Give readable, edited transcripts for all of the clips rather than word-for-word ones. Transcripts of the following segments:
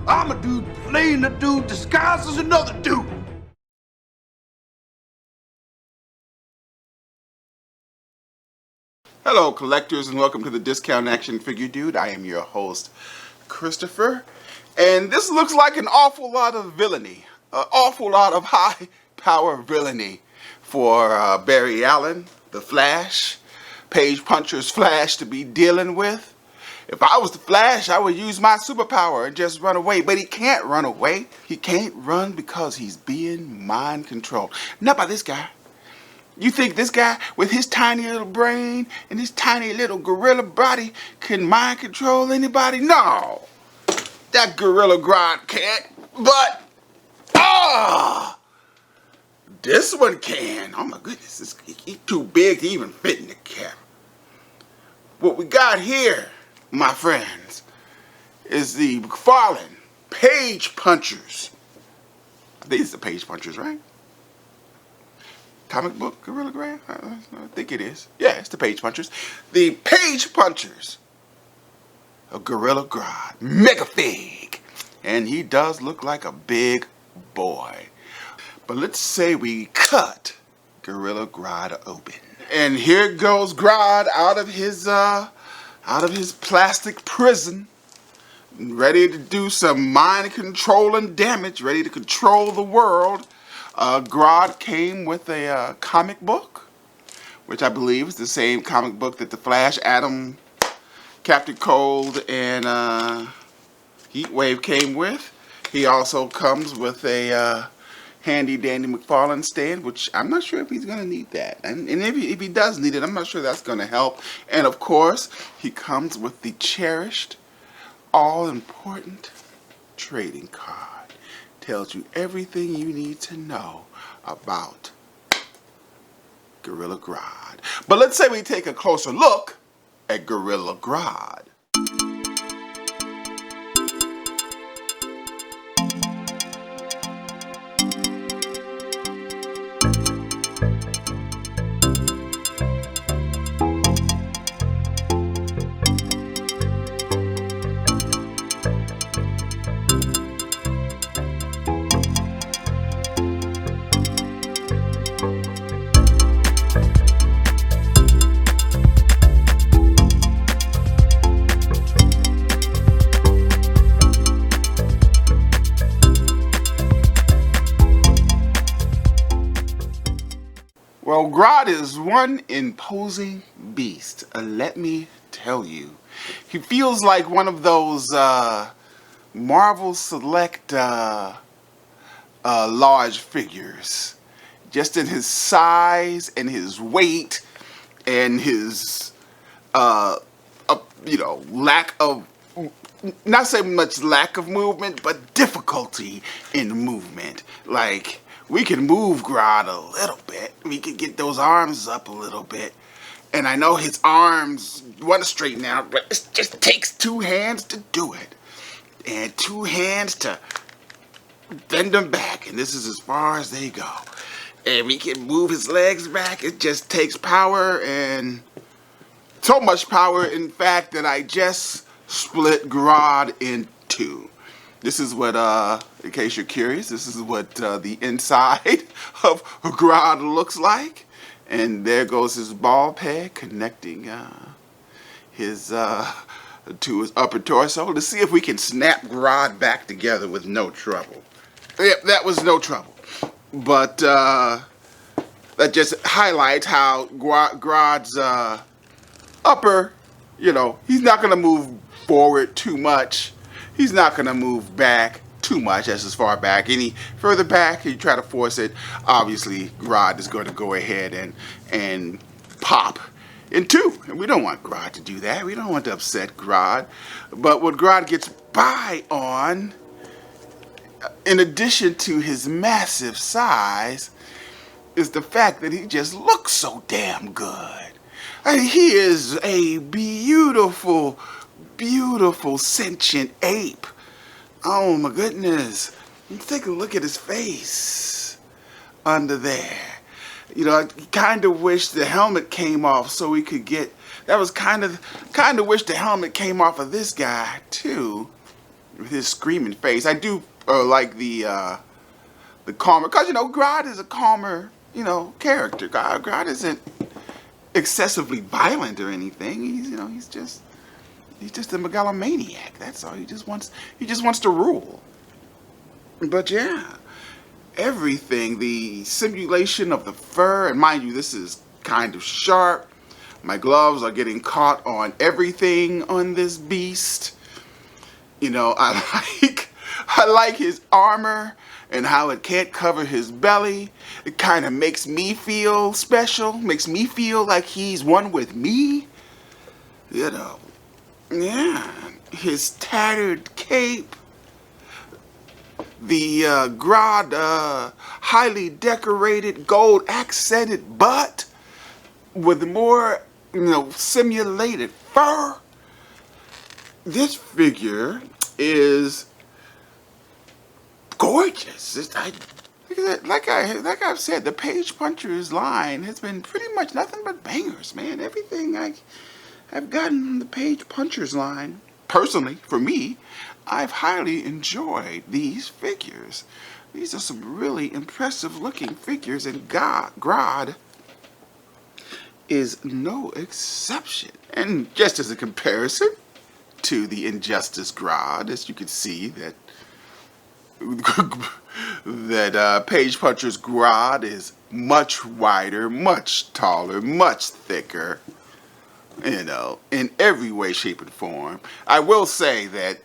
I'm a dude playing a dude disguised as another dude. Hello, collectors, and welcome to the Discount Action Figure Dude. I am your host, Christopher, and this looks like an awful lot of villainy, an awful lot of high-power villainy for Barry Allen, the Flash, Page Puncher's Flash, to be dealing with. If I was the Flash, I would use my superpower and just run away. But he can't run away. He can't run because he's being mind controlled. Not by this guy. You think this guy with his tiny little brain and his tiny little gorilla body can mind control anybody? No. That Gorilla Grodd can't. But, this one can. Oh my goodness, he's too big to even fit in the cap. What we got here, my friends, is the Mcfarlane Page Punchers. I think it's the Page Punchers, right? Comic book Gorilla Grodd? I think it is. Yeah, it's the Page Punchers. The Page Punchers of Gorilla Grodd. MegaFig. And he does look like a big boy. But let's say we cut Gorilla Grodd open. And here goes Grodd out of his plastic prison, ready to do some mind controlling damage, ready to control the world. Grodd came with a comic book, which I believe is the same comic book that the Flash, Atom, Captain Cold, and Heatwave came with. He also comes with a handy dandy Mcfarlane stand, which I'm not sure if he's going to need that. And if he does need it, I'm not sure that's going to help. And of course, he comes with the cherished, all-important trading card. Tells you everything you need to know about Gorilla Grodd. But let's say we take a closer look at Gorilla Grodd. Well, Grodd is one imposing beast, let me tell you. He feels like one of those Marvel Select large figures. Just in his size and his weight and his, lack of, not so much lack of movement, but difficulty in movement. Like, we can move Grodd a little bit. We can get those arms up a little bit. And I know his arms want to straighten out, but it just takes two hands to do it. And two hands to bend them back. And this is as far as they go. And we can move his legs back. It just takes power, and so much power, in fact, that I just split Grodd in two. This is what, in case you're curious, this is what the inside of Grodd looks like. And there goes his ball peg connecting his to his upper torso. Let's see if we can snap Grodd back together with no trouble. Yep, that was no trouble. But that just highlights how Grodd's upper, he's not going to move forward too much. He's not going to move back too much. That's as far back. Any further back, you try to force it, obviously Grodd is going to go ahead and pop in two. And we don't want Grodd to do that. We don't want to upset Grodd. But what Grodd gets by on, in addition to his massive size, is the fact that he just looks so damn good. I mean, he is a beautiful sentient ape. Oh my goodness. Take a look at his face under there. I kind of wish the helmet came off so we could get, that was kind of wish the helmet came off of this guy too. with his screaming face. I do like the calmer, because Grodd is a calmer character. Grodd isn't excessively violent or anything. He's just a megalomaniac. That's all. He just wants to rule. But yeah, everything, the simulation of the fur, and mind you, this is kind of sharp. My gloves are getting caught on everything on this beast. I like his armor and how it can't cover his belly. It kind of makes me feel special, makes me feel like he's one with me. Yeah, his tattered cape, the Grodd highly decorated gold accented butt with more simulated fur. This figure is gorgeous. Like I've said, the Page Punchers line has been pretty much nothing but bangers, man. Everything I've gotten from the Page Punchers line, personally, for me, I've highly enjoyed these figures. These are some really impressive looking figures, and Grodd is no exception. And just as a comparison to the Injustice Grodd, as you can see that Page Puncher's Grodd is much wider, much taller, much thicker, in every way, shape, and form. I will say that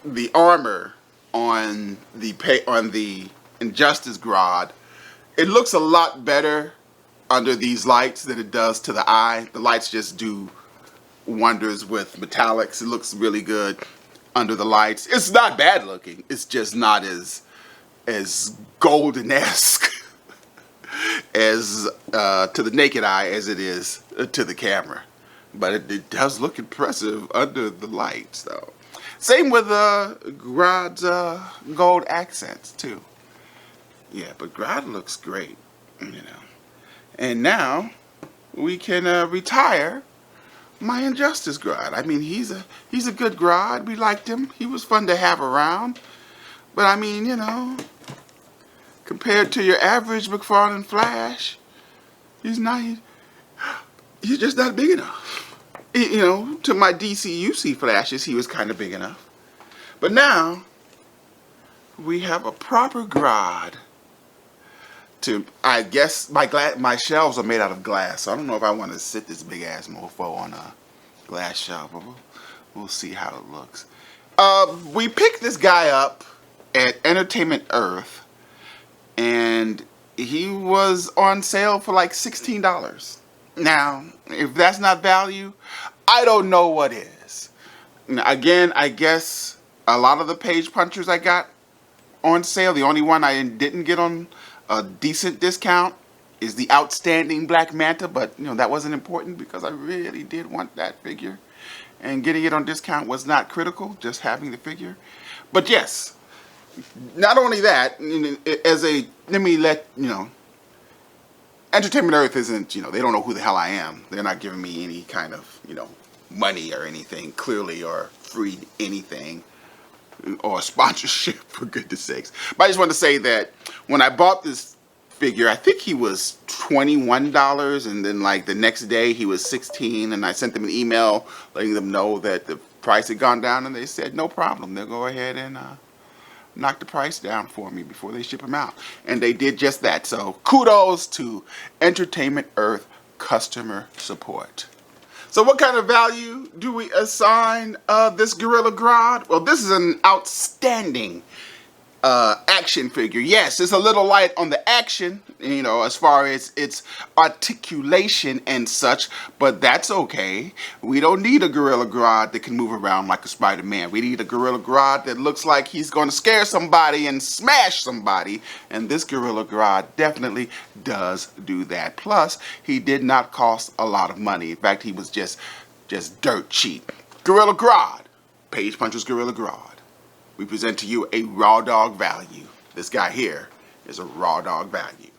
the armor on the Injustice Grodd, it looks a lot better under these lights than it does to the eye. The lights just do wonders with metallics. It looks really good under the lights. It's not bad looking. It's just not as golden-esque as to the naked eye as it is to the camera. But it does look impressive under the lights, though. Same with Grodd's gold accents too. Yeah, but Grodd looks great, And now we can retire my Injustice Grodd. I mean, he's a good Grodd. We liked him. He was fun to have around. But I mean, compared to your average Mcfarlane Flash, he's just not big enough. To my DCUC Flashes, he was kind of big enough. But now we have a proper Grodd. I guess my shelves are made out of glass, so I don't know if I want to sit this big ass mofo on a glass shelf. But we'll see how it looks. We picked this guy up at Entertainment Earth, and he was on sale for like $16. Now, if that's not value, I don't know what is. Now, again, I guess a lot of the Page Punchers I got on sale, the only one I didn't get on a decent discount is the Outstanding Black Manta, but that wasn't important because I really did want that figure, and getting it on discount was not critical, just having the figure. But yes, not only that, Entertainment Earth isn't, they don't know who the hell I am. They're not giving me any kind of, money or anything, clearly, or free anything, or sponsorship, for goodness sakes. But I just want to say that when I bought this figure, I think he was $21, and then like the next day he was $16, and I sent them an email letting them know that the price had gone down, and they said no problem, they'll go ahead and knock the price down for me before they ship them out. And they did just that. So kudos to Entertainment Earth customer support. So what kind of value do we assign this Gorilla Grodd? Well, this is an outstanding action figure. Yes, it's a little light on the action, as far as its articulation and such, but that's okay. We don't need a Gorilla Grodd that can move around like a Spider-Man. We need a Gorilla Grodd that looks like he's going to scare somebody and smash somebody, and this Gorilla Grodd definitely does do that. Plus, he did not cost a lot of money. In fact, he was just dirt cheap. Gorilla Grodd, Page Puncher's Gorilla Grodd. We present to you a raw dog value. This guy here is a raw dog value.